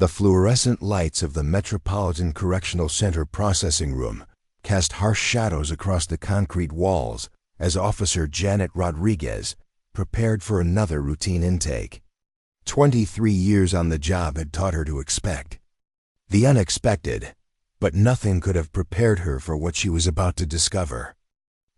The fluorescent lights of the Metropolitan Correctional Center processing room cast harsh shadows across the concrete walls as Officer Janet Rodriguez prepared for another routine intake. 23 years on the job had taught her to expect the unexpected, but nothing could have prepared her for what she was about to discover.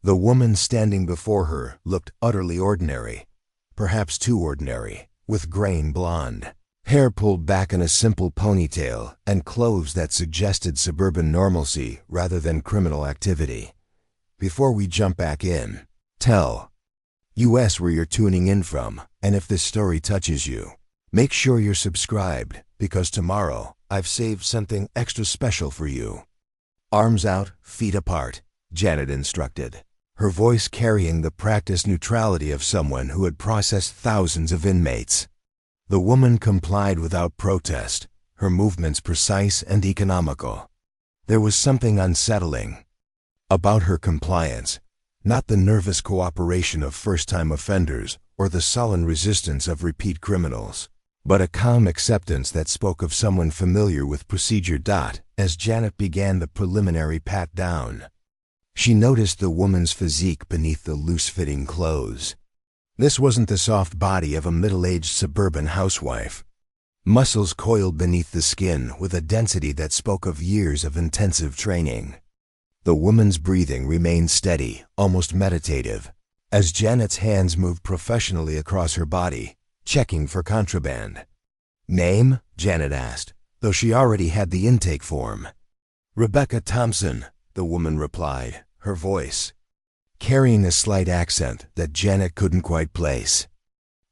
The woman standing before her looked utterly ordinary, perhaps too ordinary, with graying blonde hair pulled back in a simple ponytail and clothes that suggested suburban normalcy rather than criminal activity. Before we jump back in, tell us where you're tuning in from, and if this story touches you, make sure you're subscribed, because tomorrow I've saved something extra special for you. Arms out, feet apart, Janet instructed, her voice carrying the practiced neutrality of someone who had processed thousands of inmates. The woman complied without protest, her movements precise and economical. There was something unsettling about her compliance, not the nervous cooperation of first-time offenders or the sullen resistance of repeat criminals, but a calm acceptance that spoke of someone familiar with procedure. As Janet began the preliminary pat-down, she noticed the woman's physique beneath the loose-fitting clothes. This wasn't the soft body of a middle-aged suburban housewife. Muscles coiled beneath the skin with a density that spoke of years of intensive training. The woman's breathing remained steady, almost meditative, as Janet's hands moved professionally across her body, checking for contraband. "Name?" Janet asked, though she already had the intake form. "Rebecca Thompson," the woman replied, her voice carrying a slight accent that Janet couldn't quite place.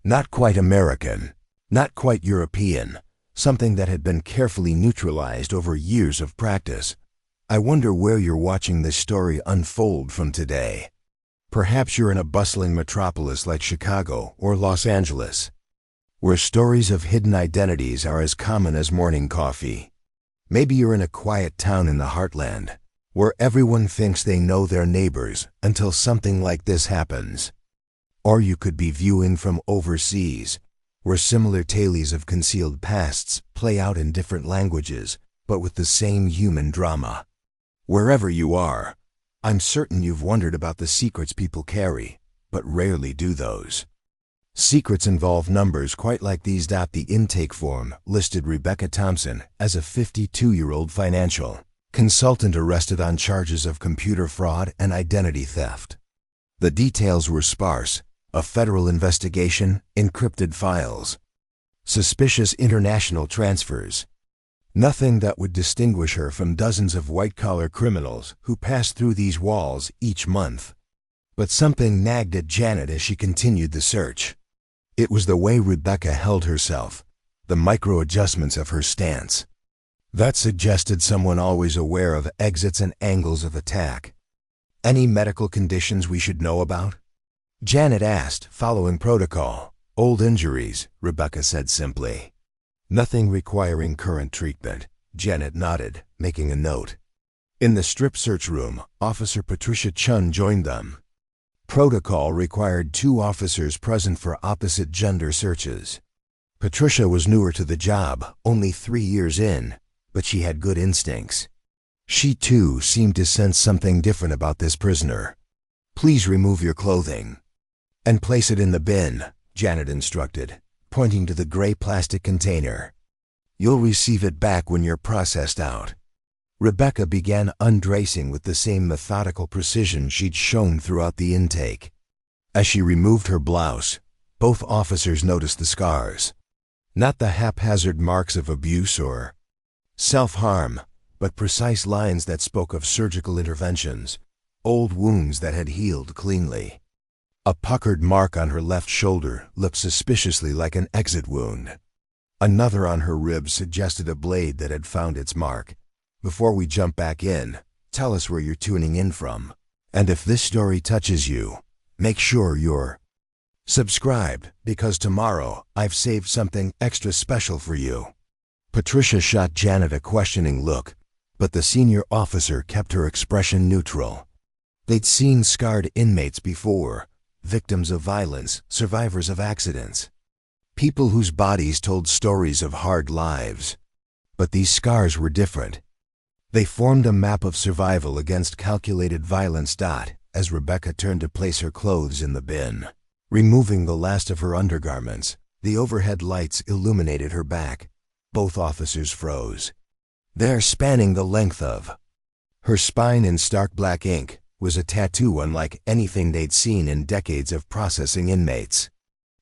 Not quite American, not quite European, something that had been carefully neutralized over years of practice. "I wonder where you're watching this story unfold from today. Perhaps you're in a bustling metropolis like Chicago or Los Angeles, where stories of hidden identities are as common as morning coffee. Maybe you're in a quiet town in the heartland, where everyone thinks they know their neighbors until something like this happens. Or you could be viewing from overseas, where similar tales of concealed pasts play out in different languages, but with the same human drama. Wherever you are, I'm certain you've wondered about the secrets people carry, but rarely do those. Secrets involve numbers quite like these. The intake form listed Rebecca Thompson as a 52-year-old financial consultant arrested on charges of computer fraud and identity theft. The details were sparse: a federal investigation, encrypted files, suspicious international transfers. Nothing that would distinguish her from dozens of white-collar criminals who passed through these walls each month. But something nagged at Janet as she continued the search. It was the way Rebecca held herself, the micro-adjustments of her stance. That suggested someone always aware of exits and angles of attack. "Any medical conditions we should know about?" Janet asked, following protocol. "Old injuries," Rebecca said simply. "Nothing requiring current treatment," Janet nodded, making a note. In the strip search room, Officer Patricia Chun joined them. Protocol required 2 officers present for opposite gender searches. Patricia was newer to the job, only 3 years in, but she had good instincts. She too seemed to sense something different about this prisoner. "Please remove your clothing and place it in the bin," Janet instructed, pointing to the gray plastic container. "You'll receive it back when you're processed out." Rebecca began undressing with the same methodical precision she'd shown throughout the intake. As she removed her blouse, both officers noticed the scars. Not the haphazard marks of abuse or self-harm, but precise lines that spoke of surgical interventions, old wounds that had healed cleanly. A puckered mark on her left shoulder looked suspiciously like an exit wound. Another on her ribs suggested a blade that had found its mark. Before we jump back in, tell us where you're tuning in from. And if this story touches you, make sure you're subscribed, because tomorrow I've saved something extra special for you. Patricia shot Janet a questioning look, but the senior officer kept her expression neutral. They'd seen scarred inmates before, victims of violence, survivors of accidents, people whose bodies told stories of hard lives. But these scars were different. They formed a map of survival against calculated violence. As Rebecca turned to place her clothes in the bin, removing the last of her undergarments, the overhead lights illuminated her back. Both officers froze. There, spanning the length of her spine in stark black ink, was a tattoo unlike anything they'd seen in decades of processing inmates.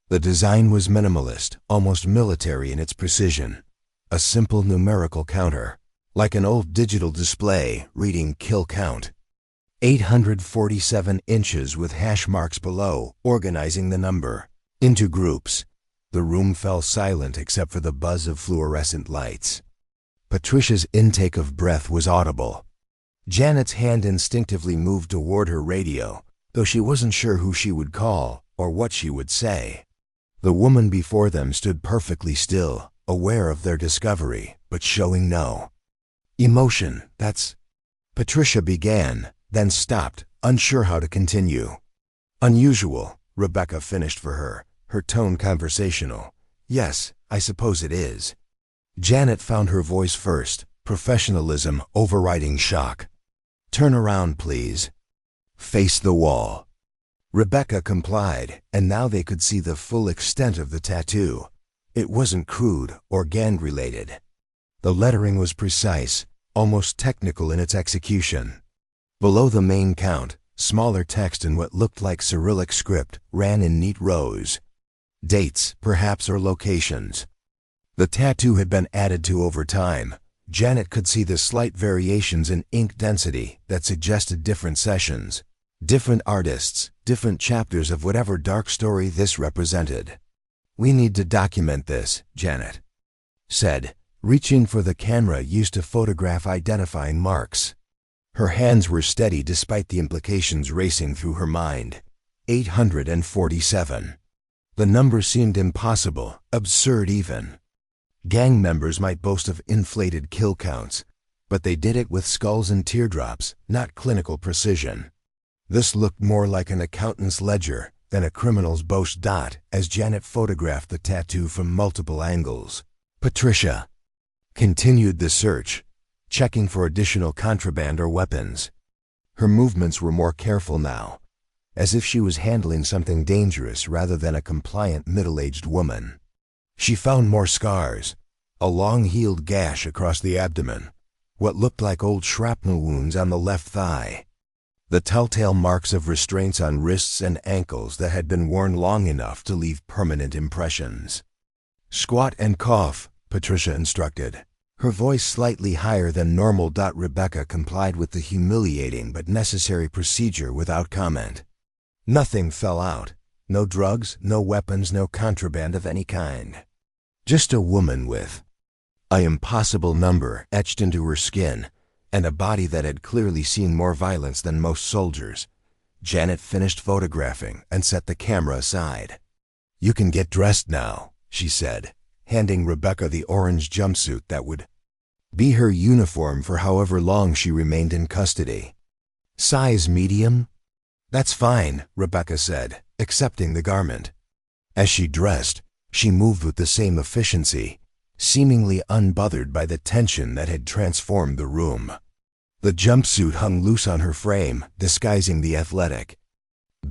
The design was minimalist, almost military in its precision. A simple numerical counter, like an old digital display reading kill count. 847 inches with hash marks below, organizing the number into groups. The room fell silent except for the buzz of fluorescent lights. Patricia's intake of breath was audible. Janet's hand instinctively moved toward her radio, though she wasn't sure who she would call or what she would say. The woman before them stood perfectly still, aware of their discovery, but showing no emotion. Patricia began, then stopped, unsure how to continue. Unusual, Rebecca finished for her, her tone conversational. Yes, I suppose it is. Janet found her voice first, professionalism overriding shock. Turn around, please. Face the wall. Rebecca complied, and now they could see the full extent of the tattoo. It wasn't crude or gang-related. The lettering was precise, almost technical in its execution. Below the main count, smaller text in what looked like Cyrillic script ran in neat rows. Dates, perhaps, or locations. The tattoo had been added to over time. Janet could see the slight variations in ink density that suggested different sessions, different artists, different chapters of whatever dark story this represented. We need to document this, Janet said, reaching for the camera used to photograph identifying marks. Her hands were steady despite the implications racing through her mind. 847. The number seemed impossible, absurd even. Gang members might boast of inflated kill counts, but they did it with skulls and teardrops, not clinical precision. This looked more like an accountant's ledger than a criminal's boast. As Janet photographed the tattoo from multiple angles, Patricia continued the search, checking for additional contraband or weapons. Her movements were more careful now, as if she was handling something dangerous rather than a compliant middle-aged woman. She found more scars, a long-healed gash across the abdomen, what looked like old shrapnel wounds on the left thigh, the telltale marks of restraints on wrists and ankles that had been worn long enough to leave permanent impressions. Squat and cough, Patricia instructed, her voice slightly higher than normal. Rebecca complied with the humiliating but necessary procedure without comment. Nothing fell out. No drugs, no weapons, no contraband of any kind. Just a woman with an impossible number etched into her skin and a body that had clearly seen more violence than most soldiers. Janet finished photographing and set the camera aside. You can get dressed now, she said, handing Rebecca the orange jumpsuit that would be her uniform for however long she remained in custody. Size medium? That's fine, Rebecca said, accepting the garment. As she dressed, she moved with the same efficiency, seemingly unbothered by the tension that had transformed the room. The jumpsuit hung loose on her frame, disguising the athletic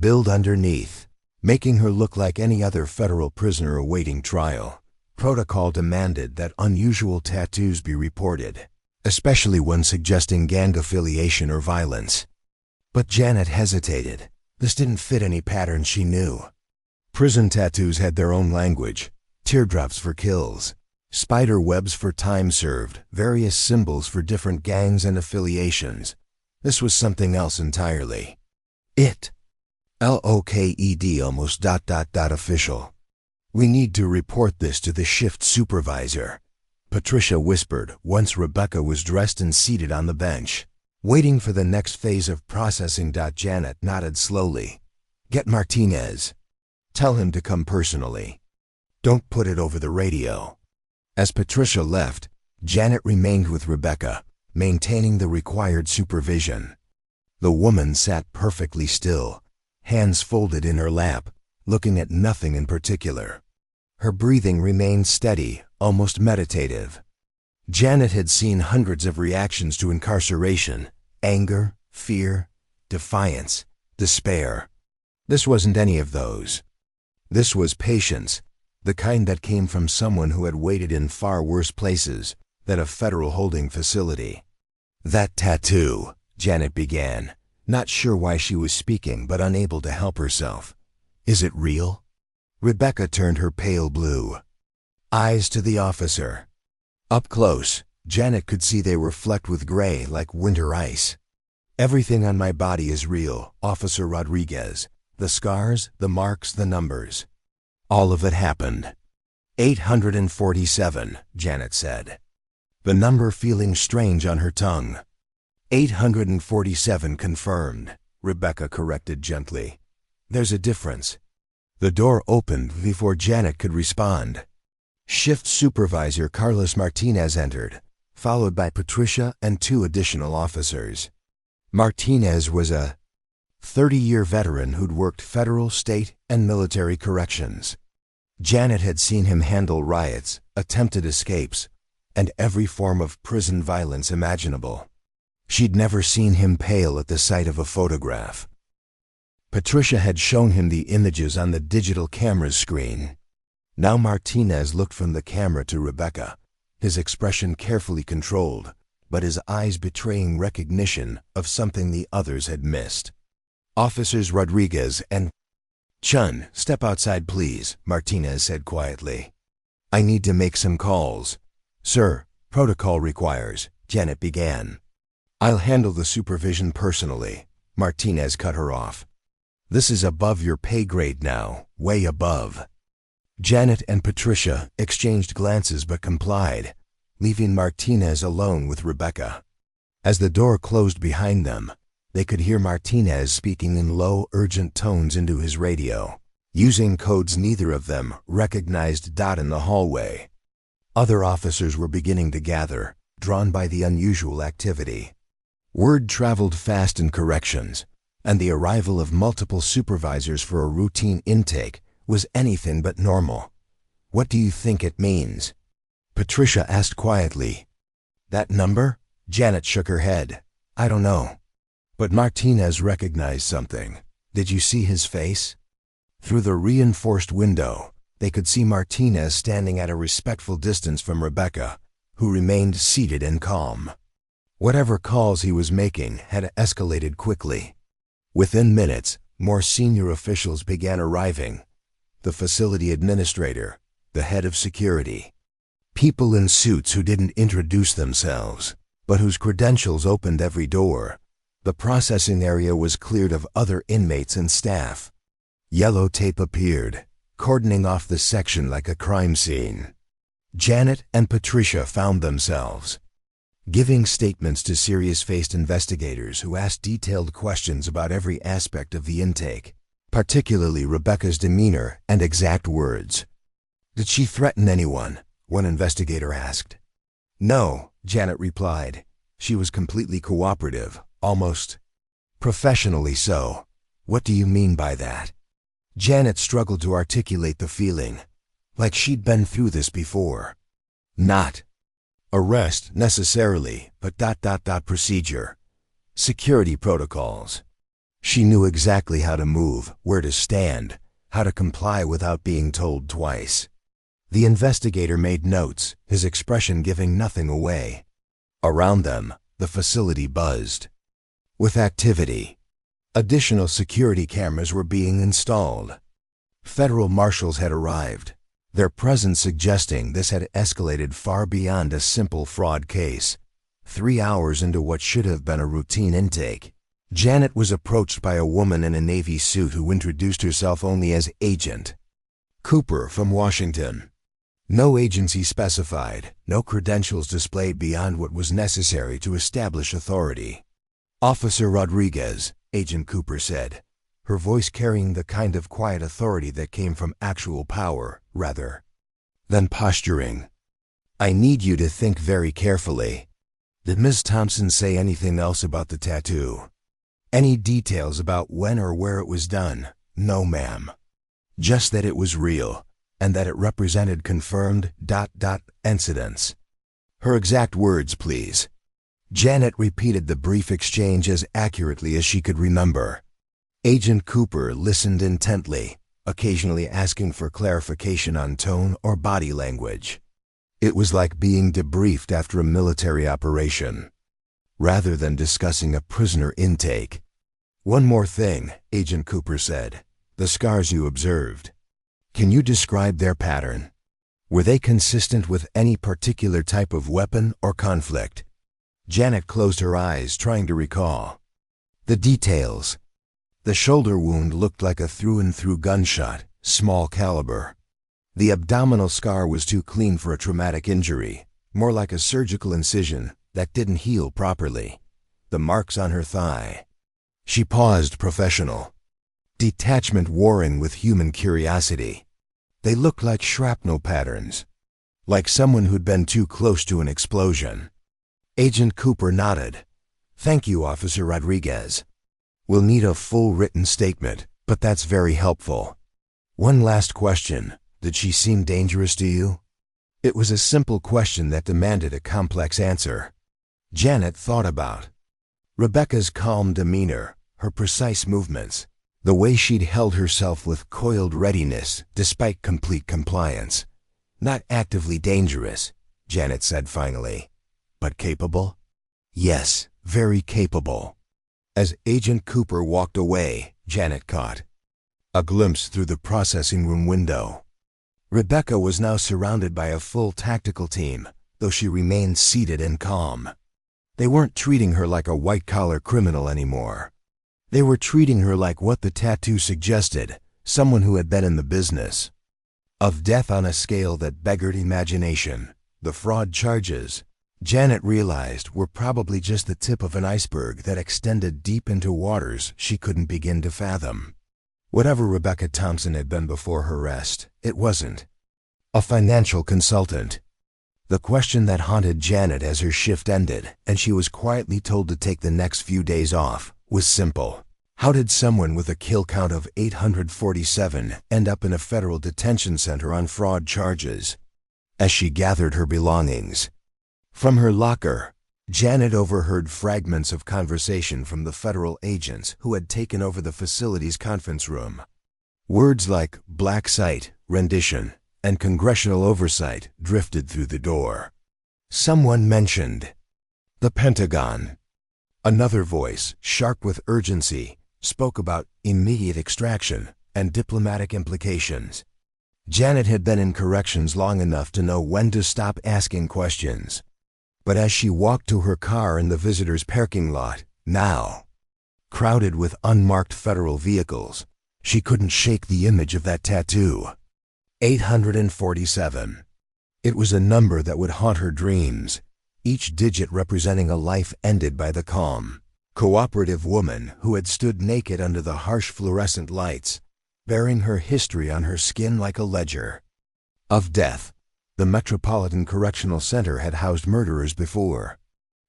build underneath, making her look like any other federal prisoner awaiting trial. Protocol demanded that unusual tattoos be reported, especially one suggesting gang affiliation or violence. But Janet hesitated. This didn't fit any pattern she knew. Prison tattoos had their own language, teardrops for kills, spider webs for time served, various symbols for different gangs and affiliations. This was something else entirely. Looked almost ... official. We need to report this to the shift supervisor, Patricia whispered once Rebecca was dressed and seated on the bench, waiting for the next phase of processing. Janet nodded slowly. Get Martinez. Tell him to come personally. Don't put it over the radio. As Patricia left, Janet remained with Rebecca, maintaining the required supervision. The woman sat perfectly still, hands folded in her lap, looking at nothing in particular. Her breathing remained steady, almost meditative. Janet had seen hundreds of reactions to incarceration: anger, fear, defiance, despair. This wasn't any of those. This was patience, the kind that came from someone who had waited in far worse places than a federal holding facility. "That tattoo," Janet began, not sure why she was speaking but unable to help herself. "Is it real?" Rebecca turned her pale blue eyes to the officer. Up close, Janet could see they were flecked with gray like winter ice. "Everything on my body is real, Officer Rodriguez. The scars, the marks, the numbers. All of it happened." 847, Janet said, the number feeling strange on her tongue. 847 confirmed, Rebecca corrected gently. "There's a difference." The door opened before Janet could respond. Shift Supervisor Carlos Martinez entered, followed by Patricia and 2 additional officers. Martinez was a 30-year veteran who'd worked federal, state, and military corrections. Janet had seen him handle riots, attempted escapes, and every form of prison violence imaginable. She'd never seen him pale at the sight of a photograph. Patricia had shown him the images on the digital camera's screen. Now Martinez looked from the camera to Rebecca, his expression carefully controlled, but his eyes betraying recognition of something the others had missed. "Officers Rodriguez and Chun, step outside please," Martinez said quietly. "I need to make some calls." "Sir, protocol requires," Janet began. "I'll handle the supervision personally," Martinez cut her off. "This is above your pay grade now, way above." Janet and Patricia exchanged glances but complied, leaving Martinez alone with Rebecca. As the door closed behind them, they could hear Martinez speaking in low, urgent tones into his radio, using codes neither of them recognized. In the hallway, other officers were beginning to gather, drawn by the unusual activity. Word traveled fast in corrections, and the arrival of multiple supervisors for a routine intake was anything but normal. "What do you think it means?" Patricia asked quietly. "That number?" Janet shook her head. "I don't know." But Martinez recognized something. "Did you see his face?" Through the reinforced window, they could see Martinez standing at a respectful distance from Rebecca, who remained seated and calm. Whatever calls he was making had escalated quickly. Within minutes, more senior officials began arriving. The facility administrator, the head of security, people in suits who didn't introduce themselves, but whose credentials opened every door. The processing area was cleared of other inmates and staff. Yellow tape appeared, cordoning off the section like a crime scene. Janet and Patricia found themselves giving statements to serious-faced investigators who asked detailed questions about every aspect of the intake, particularly Rebecca's demeanor and exact words. "Did she threaten anyone?" one investigator asked. "No," Janet replied. "She was completely cooperative, almost professionally so." "What do you mean by that?" Janet struggled to articulate the feeling, like she'd been through this before. "Not arrest necessarily, but procedure. Security protocols." She knew exactly how to move, where to stand, how to comply without being told twice. The investigator made notes, his expression giving nothing away. Around them, the facility buzzed with activity. Additional security cameras were being installed. Federal marshals had arrived, their presence suggesting this had escalated far beyond a simple fraud case. 3 hours into what should have been a routine intake, Janet was approached by a woman in a Navy suit who introduced herself only as Agent Cooper from Washington. No agency specified, no credentials displayed beyond what was necessary to establish authority. "Officer Rodriguez," Agent Cooper said, her voice carrying the kind of quiet authority that came from actual power, rather than posturing. "I need you to think very carefully. Did Ms. Thompson say anything else about the tattoo? Any details about when or where it was done?" "No, ma'am. Just that it was real, and that it represented confirmed incidents." Her exact words, please. Janet repeated the brief exchange as accurately as she could remember. Agent Cooper listened intently, occasionally asking for clarification on tone or body language. It was like being debriefed after a military operation, rather than discussing a prisoner intake. "One more thing," Agent Cooper said. "The scars you observed. Can you describe their pattern? Were they consistent with any particular type of weapon or conflict?" Janet closed her eyes, trying to recall. The details. The shoulder wound looked like a through-and-through gunshot, small caliber. The abdominal scar was too clean for a traumatic injury, more like a surgical incision that didn't heal properly. The marks on her thigh. She paused, professional. Detachment warring with human curiosity. They looked like shrapnel patterns, like someone who'd been too close to an explosion. Agent Cooper nodded. "Thank you, Officer Rodriguez. We'll need a full written statement, but that's very helpful. One last question. Did she seem dangerous to you?" It was a simple question that demanded a complex answer. Janet thought about Rebecca's calm demeanor, her precise movements, the way she'd held herself with coiled readiness despite complete compliance. "Not actively dangerous," Janet said finally. "But capable?" "Yes, very capable." As Agent Cooper walked away, Janet caught a glimpse through the processing room window. Rebecca was now surrounded by a full tactical team, though she remained seated and calm. They weren't treating her like a white-collar criminal anymore. They were treating her like what the tattoo suggested, someone who had been in the business of death on a scale that beggared imagination. The fraud charges, Janet realized, were probably just the tip of an iceberg that extended deep into waters she couldn't begin to fathom. Whatever Rebecca Thompson had been before her arrest, it wasn't a financial consultant. The question that haunted Janet as her shift ended and she was quietly told to take the next few days off was simple. How did someone with a kill count of 847 end up in a federal detention center on fraud charges? As she gathered her belongings from her locker, Janet overheard fragments of conversation from the federal agents who had taken over the facility's conference room. Words like black site, rendition, and congressional oversight drifted through the door. Someone mentioned the Pentagon. Another voice, sharp with urgency, spoke about immediate extraction and diplomatic implications. Janet had been in corrections long enough to know when to stop asking questions. But as she walked to her car in the visitors' parking lot, now crowded with unmarked federal vehicles, she couldn't shake the image of that tattoo. 847. It was a number that would haunt her dreams, each digit representing a life ended by the calm, cooperative woman who had stood naked under the harsh fluorescent lights, bearing her history on her skin like a ledger of death. The Metropolitan Correctional Center had housed murderers before.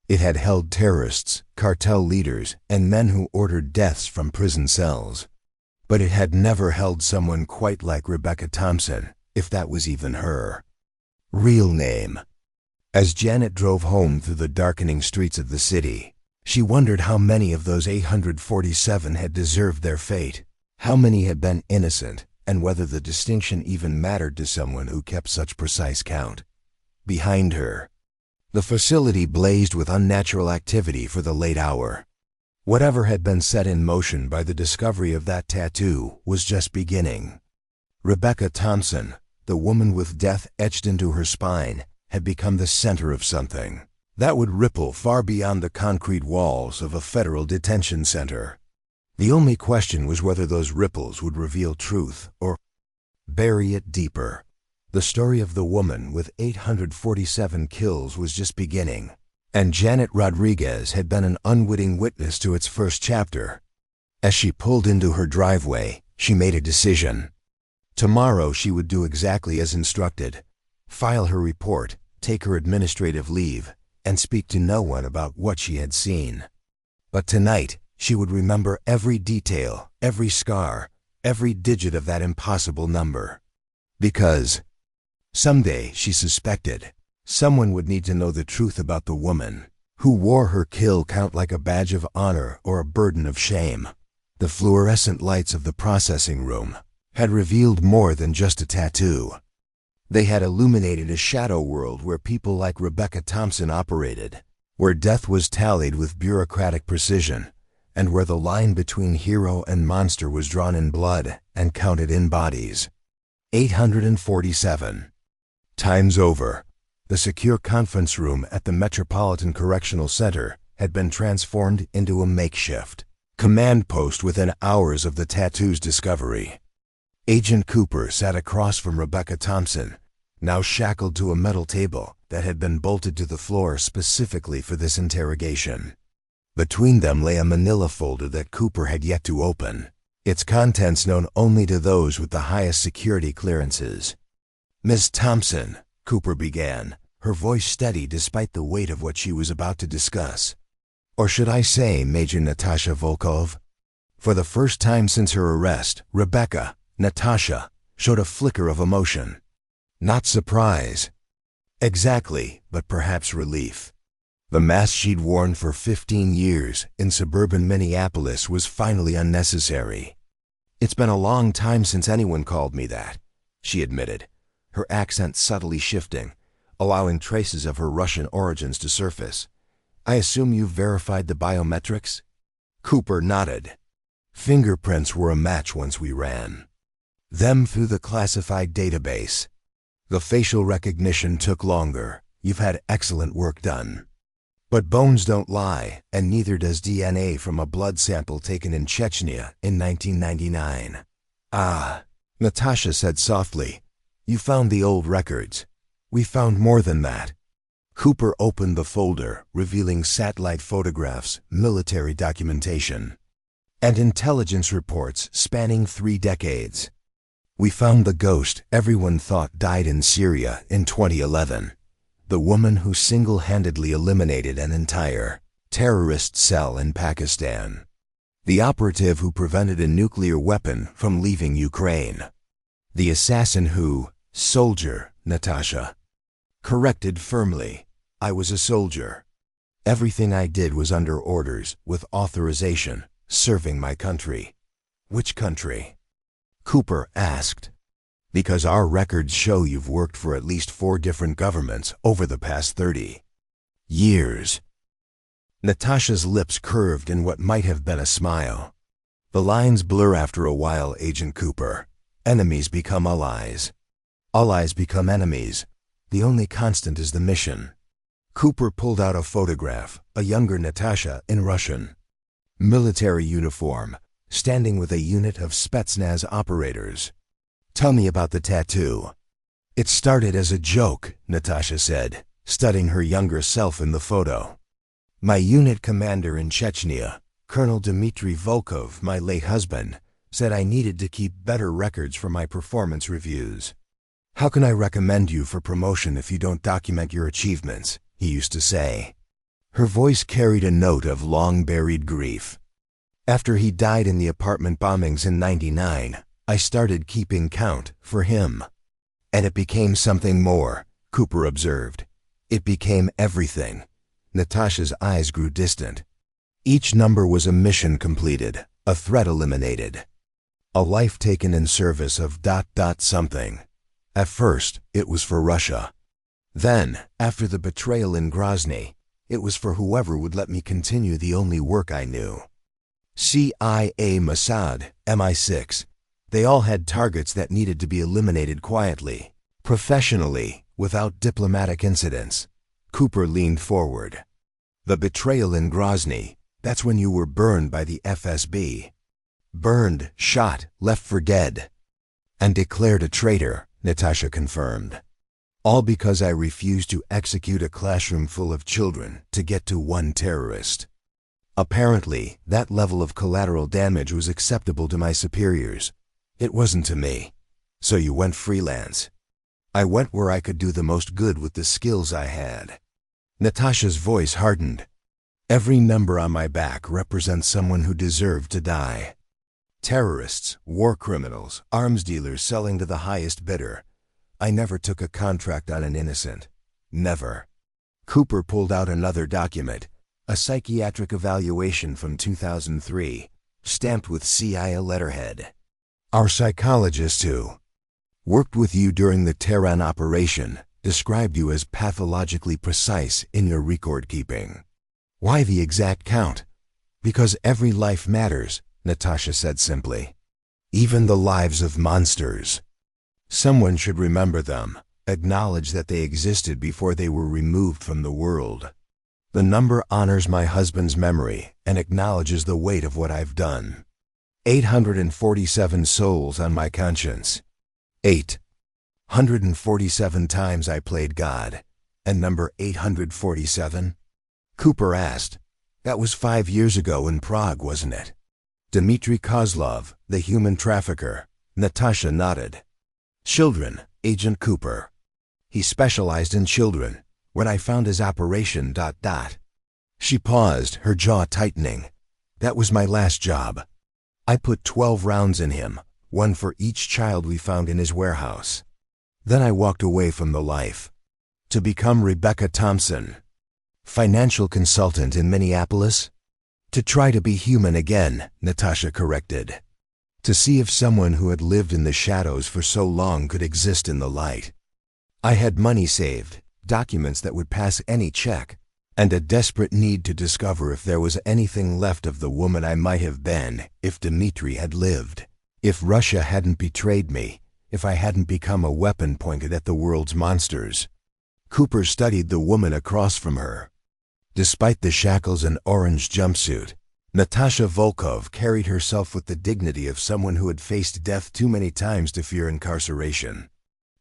It had held terrorists, cartel leaders, and men who ordered deaths from prison cells. But it had never held someone quite like Rebecca Thompson, if that was even her real name. As Janet drove home through the darkening streets of the city, she wondered how many of those 847 had deserved their fate, how many had been innocent, and whether the distinction even mattered to someone who kept such precise count. Behind her, the facility blazed with unnatural activity for the late hour. Whatever had been set in motion by the discovery of that tattoo was just beginning. Rebecca Thompson, the woman with death etched into her spine, had become the center of something that would ripple far beyond the concrete walls of a federal detention center. The only question was whether those ripples would reveal truth or bury it deeper. The story of the woman with 847 kills was just beginning, and Janet Rodriguez had been an unwitting witness to its first chapter. As she pulled into her driveway, she made a decision. Tomorrow she would do exactly as instructed, file her report, take her administrative leave, and speak to no one about what she had seen. But tonight, she would remember every detail, every scar, every digit of that impossible number. Because someday, she suspected, Someone would need to know the truth about the woman who wore her kill count like a badge of honor or a burden of shame. The fluorescent lights of the processing room had revealed more than just a tattoo. They had illuminated a shadow world where people like Rebecca Thompson operated, where death was tallied with bureaucratic precision, and where the line between hero and monster was drawn in blood and counted in bodies. 847. Times over. The secure conference room at the Metropolitan Correctional Center had been transformed into a makeshift command post within hours of the tattoo's discovery. Agent Cooper sat across from Rebecca Thompson, now shackled to a metal table that had been bolted to the floor specifically for this interrogation. Between them lay a manila folder that Cooper had yet to open, its contents known only to those with the highest security clearances. "Miss Thompson," Cooper began, her voice steady despite the weight of what she was about to discuss. Or should I say Major Natasha Volkov? For the first time since her arrest, Rebecca, Natasha, showed a flicker of emotion. Not surprise. Exactly, but perhaps relief. The mask she'd worn for 15 years in suburban Minneapolis was finally unnecessary. "It's been a long time since anyone called me that," she admitted, her accent subtly shifting, allowing traces of her Russian origins to surface. "I assume you've verified the biometrics?" Cooper nodded. "Fingerprints were a match once we ran them through the classified database. The facial recognition took longer. You've had excellent work done. But bones don't lie, and neither does DNA from a blood sample taken in Chechnya in 1999. "Ah," Natasha said softly, "you found the old records. We found more than that." Cooper opened the folder, revealing satellite photographs, military documentation, and intelligence reports spanning 3 decades. "We found the ghost everyone thought died in Syria in 2011. The woman who single-handedly eliminated an entire terrorist cell in Pakistan. The operative who prevented a nuclear weapon from leaving Ukraine. The assassin who..." "Soldier," Natasha corrected firmly. "I was a soldier. Everything I did was under orders, with authorization, serving my country." "Which country?" Cooper asked. "Because our records show you've worked for at least 4 different governments over the past 30 years. Natasha's lips curved in what might have been a smile. "The lines blur after a while, Agent Cooper. Enemies become allies. Allies become enemies. The only constant is the mission." Cooper pulled out a photograph, a younger Natasha in Russian military uniform, standing with a unit of Spetsnaz operators. "Tell me about the tattoo." "It started as a joke," Natasha said, studying her younger self in the photo. "My unit commander in Chechnya, Colonel Dmitry Volkov, my late husband, said I needed to keep better records for my performance reviews. 'How can I recommend you for promotion if you don't document your achievements?' he used to say." Her voice carried a note of long-buried grief. "After he died in the apartment bombings in '99, I started keeping count for him. And it became something more," Cooper observed. "It became everything." Natasha's eyes grew distant. "Each number was a mission completed, a threat eliminated. A life taken in service of ... something. At first, it was for Russia. Then, after the betrayal in Grozny, it was for whoever would let me continue the only work I knew. CIA, Mossad, MI6. They all had targets that needed to be eliminated quietly, professionally, without diplomatic incidents." Cooper leaned forward. "The betrayal in Grozny, that's when you were burned by the FSB. Burned, shot, left for dead. And declared a traitor," Natasha confirmed. "All because I refused to execute a classroom full of children to get to one terrorist. Apparently, that level of collateral damage was acceptable to my superiors. It wasn't to me. So you went freelance." "I went where I could do the most good with the skills I had." Natasha's voice hardened. "Every number on my back represents someone who deserved to die. Terrorists, war criminals, arms dealers selling to the highest bidder. I never took a contract on an innocent. Never. Cooper pulled out another document, a psychiatric evaluation from 2003, stamped with CIA letterhead. Our psychologist who worked with you during the Tehran operation described you as pathologically precise in your record keeping. Why the exact count? Because every life matters, Natasha said simply. Even the lives of monsters. Someone should remember them, acknowledge that they existed before they were removed from the world. The number honors my husband's memory and acknowledges the weight of what I've done. 847 souls on my conscience. 847 times I played God. And number 847? Cooper asked. That was 5 years ago in Prague, wasn't it? Dmitry Kozlov, the human trafficker. Natasha nodded. Children, Agent Cooper. He specialized in children. When I found his operation... She paused, her jaw tightening. That was my last job. I put 12 rounds in him, one for each child we found in his warehouse. Then I walked away from the life. To become Rebecca Thompson, financial consultant in Minneapolis? To try to be human again, Natasha corrected. To see if someone who had lived in the shadows for so long could exist in the light. I had money saved, documents that would pass any check, and a desperate need to discover if there was anything left of the woman I might have been if Dmitry had lived, if Russia hadn't betrayed me, if I hadn't become a weapon pointed at the world's monsters. Cooper studied the woman across from her. Despite the shackles and orange jumpsuit, Natasha Volkov carried herself with the dignity of someone who had faced death too many times to fear incarceration.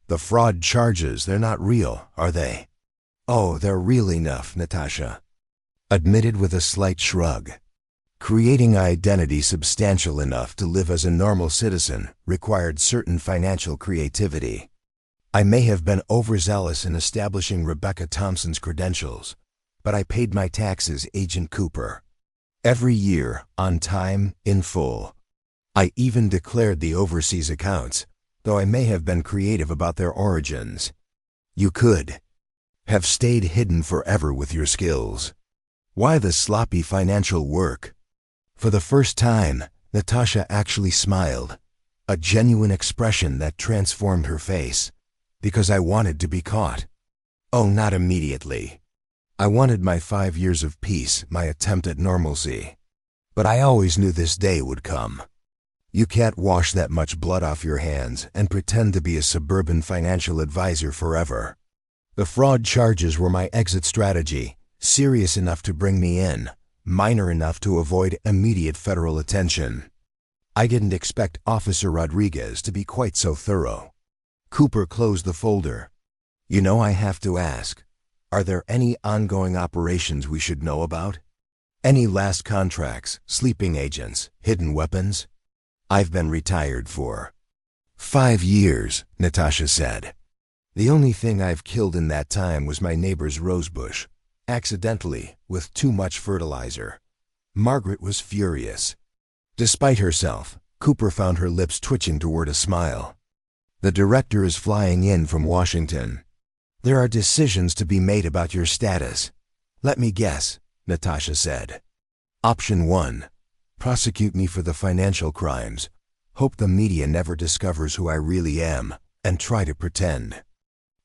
The fraud charges, they're not real, are they? Oh, they're real enough, Natasha admitted with a slight shrug. Creating identity substantial enough to live as a normal citizen required certain financial creativity. I may have been overzealous in establishing Rebecca Thompson's credentials, but I paid my taxes, Agent Cooper. Every year, on time, in full. I even declared the overseas accounts, though I may have been creative about their origins. You could have stayed hidden forever with your skills. Why the sloppy financial work? For the first time, Natasha actually smiled, a genuine expression that transformed her face. Because I wanted to be caught. Oh, not immediately. I wanted my 5 years of peace, my attempt at normalcy. But I always knew this day would come. You can't wash that much blood off your hands and pretend to be a suburban financial advisor forever. The fraud charges were my exit strategy, serious enough to bring me in, minor enough to avoid immediate federal attention. I didn't expect Officer Rodriguez to be quite so thorough. Cooper closed the folder. You know, I have to ask, are there any ongoing operations we should know about? Any last contracts, sleeping agents, hidden weapons? I've been retired for 5 years, Natasha said. The only thing I've killed in that time was my neighbor's rosebush, accidentally, with too much fertilizer. Margaret was furious. Despite herself, Cooper found her lips twitching toward a smile. The director is flying in from Washington. There are decisions to be made about your status. Let me guess, Natasha said. Option 1. Prosecute me for the financial crimes. Hope the media never discovers who I really am, and try to pretend.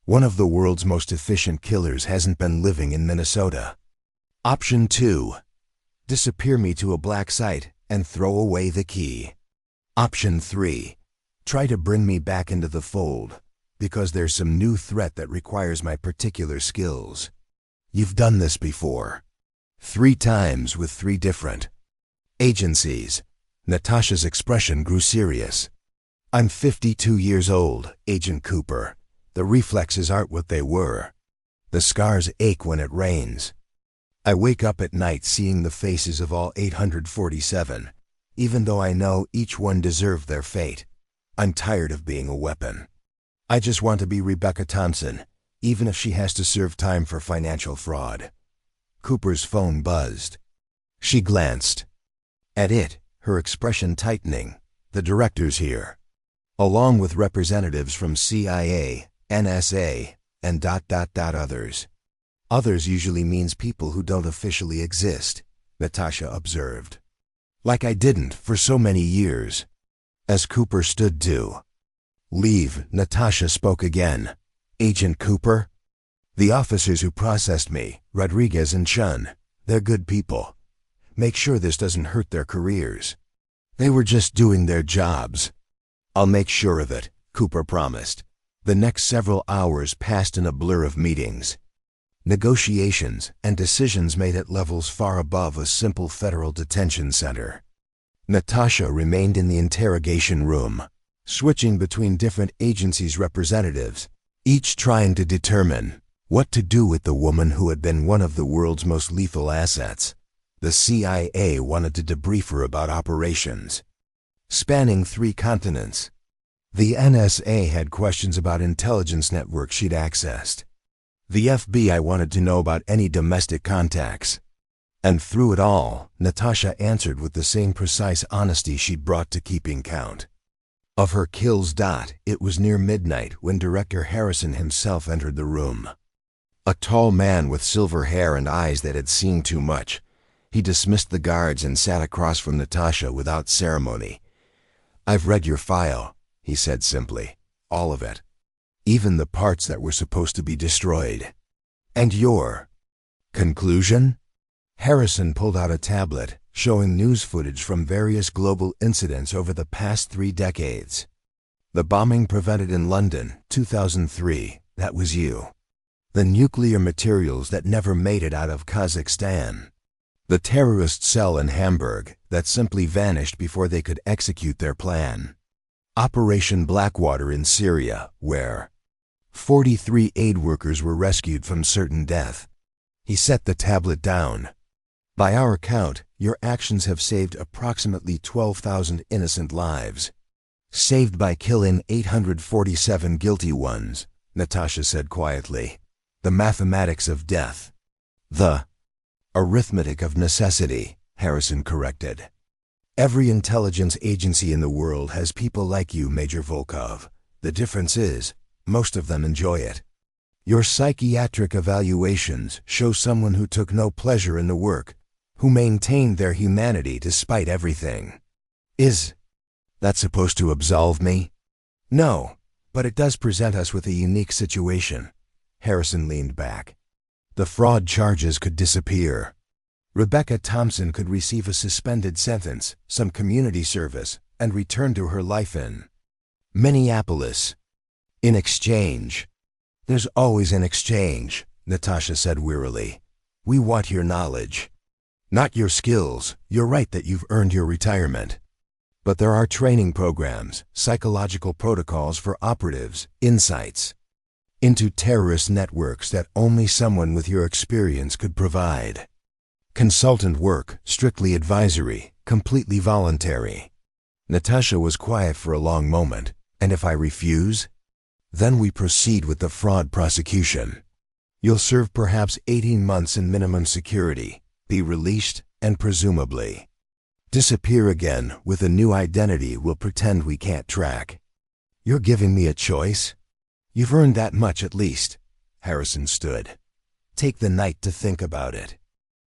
One of the world's most efficient killers hasn't been living in Minnesota. Option 2. Disappear me to a black site and throw away the key. Option 3. Try to bring me back into the fold, because there's some new threat that requires my particular skills. You've done this before. 3 times with 3 different agencies. Natasha's expression grew serious. I'm 52 years old, Agent Cooper. The reflexes aren't what they were. The scars ache when it rains. I wake up at night seeing the faces of all 847, even though I know each one deserved their fate. I'm tired of being a weapon. I just want to be Rebecca Thompson, even if she has to serve time for financial fraud. Cooper's phone buzzed. She glanced at it, her expression tightening. The director's here, along with representatives from CIA, NSA, and others. Others usually means people who don't officially exist, Natasha observed. Like I didn't for so many years. As Cooper stood to leave, Natasha spoke again. Agent Cooper? The officers who processed me, Rodriguez and Chun, they're good people. Make sure this doesn't hurt their careers. They were just doing their jobs. I'll make sure of it, Cooper promised. The next several hours passed in a blur of meetings, negotiations, and decisions made at levels far above a simple federal detention center. Natasha remained in the interrogation room, switching between different agencies' representatives, each trying to determine what to do with the woman who had been one of the world's most lethal assets. The CIA wanted to debrief her about operations spanning 3 continents. The NSA had questions about intelligence networks she'd accessed. The FBI wanted to know about any domestic contacts. And through it all, Natasha answered with the same precise honesty she'd brought to keeping count of her kills. It was near midnight when Director Harrison himself entered the room. A tall man with silver hair and eyes that had seen too much. He dismissed the guards and sat across from Natasha without ceremony. "I've read your file," he said simply. "All of it. Even the parts that were supposed to be destroyed." "And your conclusion?" Harrison pulled out a tablet, showing news footage from various global incidents over the past 3 decades. The bombing prevented in London, 2003, that was you. The nuclear materials that never made it out of Kazakhstan. The terrorist cell in Hamburg that simply vanished before they could execute their plan. Operation Blackwater in Syria, where 43 aid workers were rescued from certain death. He set the tablet down. "By our count, your actions have saved approximately 12,000 innocent lives. Saved by killing 847 guilty ones," Natasha said quietly. "The mathematics of death." "The arithmetic of necessity," Harrison corrected. "Every intelligence agency in the world has people like you, Major Volkov. The difference is, most of them enjoy it. Your psychiatric evaluations show someone who took no pleasure in the work, who maintained their humanity despite everything. Is that supposed to absolve me?" "No, but it does present us with a unique situation." Harrison leaned back. The fraud charges could disappear. Rebecca Thompson could receive a suspended sentence, some community service, and return to her life in Minneapolis. In exchange. "There's always an exchange," Natasha said wearily. "We want your knowledge. Not your skills. You're right that you've earned your retirement. But there are training programs, psychological protocols for operatives, insights into terrorist networks that only someone with your experience could provide. Consultant work, strictly advisory, completely voluntary." Natasha was quiet for a long moment. "And if I refuse?" "Then we proceed with the fraud prosecution. You'll serve perhaps 18 months in minimum security, be released, and presumably disappear again with a new identity we'll pretend we can't track." "You're giving me a choice?" "You've earned that much at least." Harrison stood. "Take the night to think about it.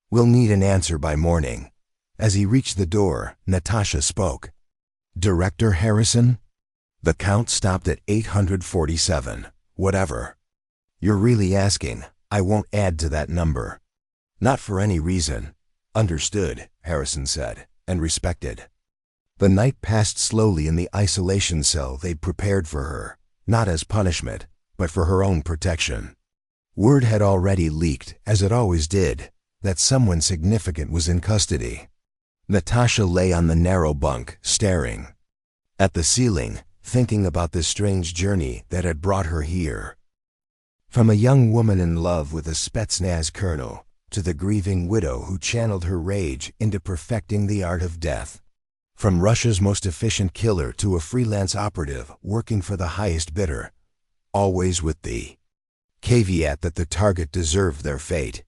We'll need an answer by morning." As he reached the door, Natasha spoke. "Director Harrison?" The count stopped at 847. "Whatever." "You're really asking. I won't add to that number." "Not for any reason." "Understood," Harrison said, and respected. The night passed slowly in the isolation cell they'd prepared for her, not as punishment, but for her own protection. Word had already leaked, as it always did, that someone significant was in custody. Natasha lay on the narrow bunk, staring at the ceiling, thinking about this strange journey that had brought her here. From a young woman in love with a Spetsnaz colonel, to the grieving widow who channeled her rage into perfecting the art of death. From Russia's most efficient killer to a freelance operative working for the highest bidder, always with the caveat that the target deserved their fate.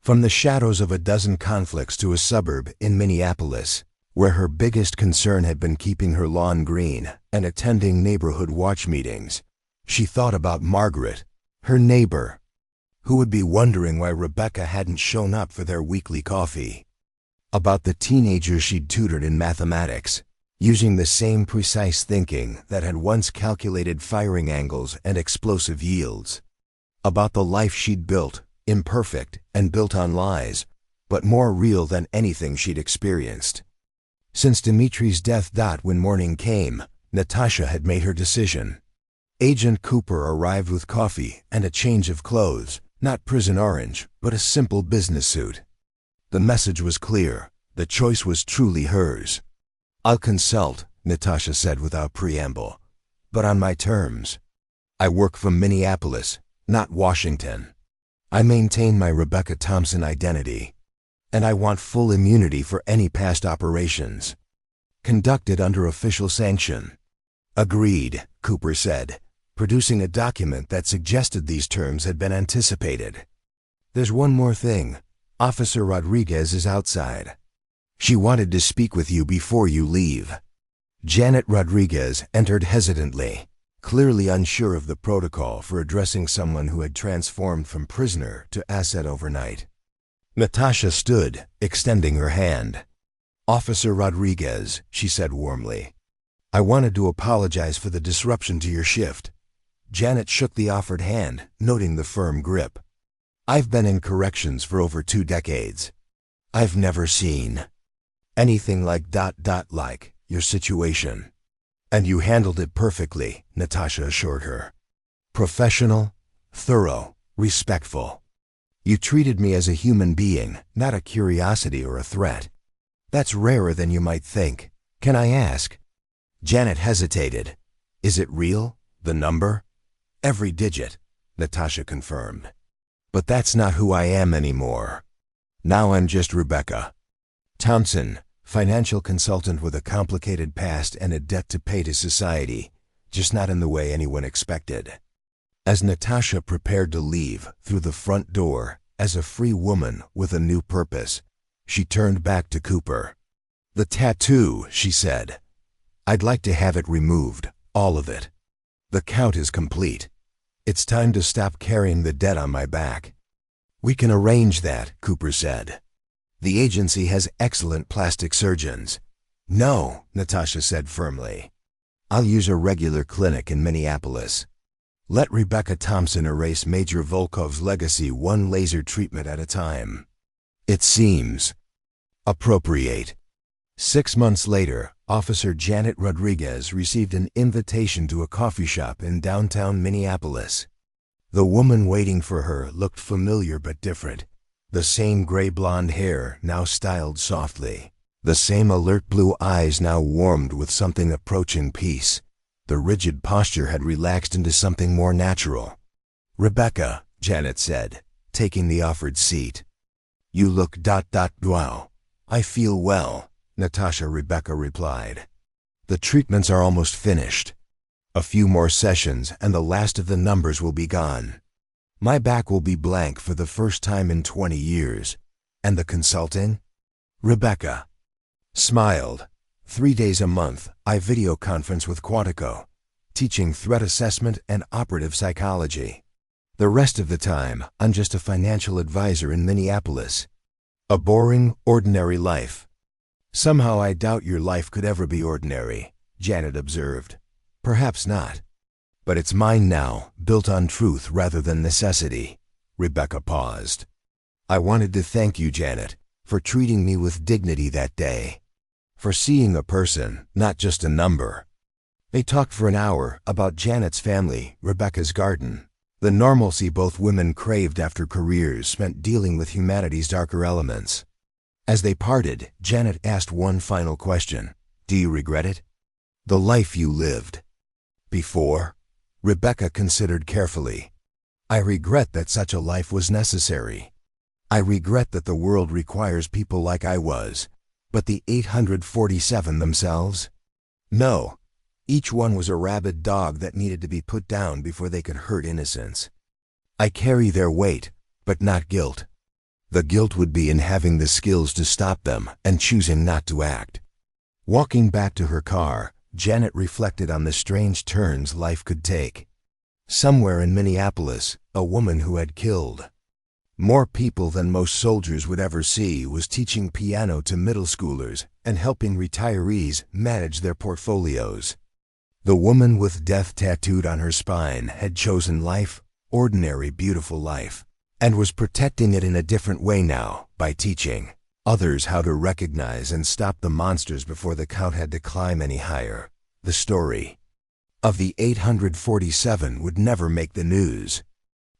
From the shadows of a dozen conflicts to a suburb in Minneapolis, where her biggest concern had been keeping her lawn green and attending neighborhood watch meetings, she thought about Margaret, her neighbor, who would be wondering why Rebecca hadn't shown up for their weekly coffee. About the teenager she'd tutored in mathematics, using the same precise thinking that had once calculated firing angles and explosive yields. About the life she'd built, imperfect and built on lies, but more real than anything she'd experienced. Since Dimitri's death. When morning came, Natasha had made her decision. Agent Cooper arrived with coffee and a change of clothes, not prison orange, but a simple business suit. The message was clear. The choice was truly hers. "I'll consult," Natasha said without preamble, "but on my terms. I work from Minneapolis, not Washington. I maintain my Rebecca Thompson identity, and I want full immunity for any past operations conducted under official sanction." "Agreed," Cooper said, producing a document that suggested these terms had been anticipated. "There's one more thing. Officer Rodriguez is outside. She wanted to speak with you before you leave." Janet Rodriguez entered hesitantly, clearly unsure of the protocol for addressing someone who had transformed from prisoner to asset overnight. Natasha stood, extending her hand. "Officer Rodriguez," she said warmly, "I wanted to apologize for the disruption to your shift." Janet shook the offered hand, noting the firm grip. "I've been in corrections for over 2 decades. I've never seen anything like your situation. And you handled it perfectly," Natasha assured her. "Professional, thorough, respectful. You treated me as a human being, not a curiosity or a threat. That's rarer than you might think. Can I ask?" Janet hesitated. "Is it real? The number?" "Every digit," Natasha confirmed. "But that's not who I am anymore. Now I'm just Rebecca Thompson, financial consultant with a complicated past and a debt to pay to society, just not in the way anyone expected." As Natasha prepared to leave through the front door as a free woman with a new purpose, she turned back to Cooper. "The tattoo," she said. "I'd like to have it removed, all of it. The count is complete. It's time to stop carrying the debt on my back." "We can arrange that," Cooper said. "The agency has excellent plastic surgeons." "No," Natasha said firmly. "I'll use a regular clinic in Minneapolis. Let Rebecca Thompson erase Major Volkov's legacy one laser treatment at a time. It seems appropriate." 6 months later, Officer Janet Rodriguez received an invitation to a coffee shop in downtown Minneapolis. The woman waiting for her looked familiar but different. The same gray-blonde hair, now styled softly. The same alert blue eyes, now warmed with something approaching peace. The rigid posture had relaxed into something more natural. "Rebecca," Janet said, taking the offered seat. "You look ... Wow. I feel well," Rebecca replied. "The treatments are almost finished. A few more sessions and the last of the numbers will be gone. My back will be blank for the first time in 20 years. And the consulting?" Rebecca smiled. 3 days a month, I video conference with Quantico, teaching threat assessment and operative psychology. The rest of the time, I'm just a financial advisor in Minneapolis. A boring, ordinary life." "Somehow I doubt your life could ever be ordinary," Janet observed. "Perhaps not. But it's mine now, built on truth rather than necessity." Rebecca paused. "I wanted to thank you, Janet, for treating me with dignity that day. For seeing a person, not just a number." They talked for an hour about Janet's family, Rebecca's garden, the normalcy both women craved after careers spent dealing with humanity's darker elements. As they parted, Janet asked one final question. "Do you regret it? The life you lived before?" Rebecca considered carefully. "I regret that such a life was necessary. I regret that the world requires people like I was. But the 847 themselves? No. Each one was a rabid dog that needed to be put down before they could hurt innocents. I carry their weight, but not guilt. The guilt would be in having the skills to stop them and choosing not to act." Walking back to her car, Janet reflected on the strange turns life could take. Somewhere in Minneapolis, a woman who had killed more people than most soldiers would ever see was teaching piano to middle schoolers and helping retirees manage their portfolios. The woman with death tattooed on her spine had chosen life, ordinary, beautiful life, and was protecting it in a different way now by teaching others how to recognize and stop the monsters before the count had to climb any higher. The story of the 847 would never make the news.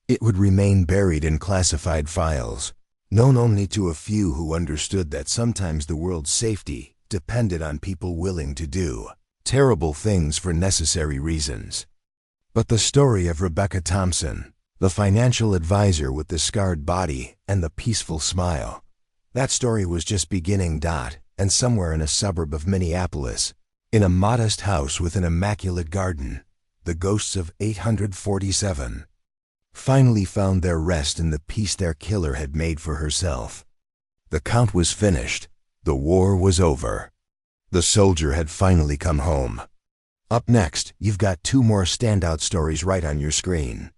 It would remain buried in classified files, known only to a few who understood that sometimes the world's safety depended on people willing to do terrible things for necessary reasons. But the story of Rebecca Thompson, the financial advisor with the scarred body and the peaceful smile, that story was just beginning. And somewhere in a suburb of Minneapolis, in a modest house with an immaculate garden, the ghosts of 847 finally found their rest in the peace their killer had made for herself. The count was finished. The war was over. The soldier had finally come home. Up next, you've got two more standout stories right on your screen.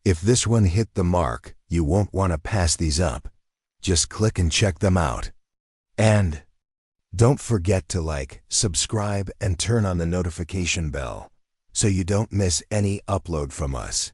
If this one hit the mark, you won't want to pass these up. Just click and check them out. And don't forget to like, subscribe, and turn on the notification bell so you don't miss any upload from us.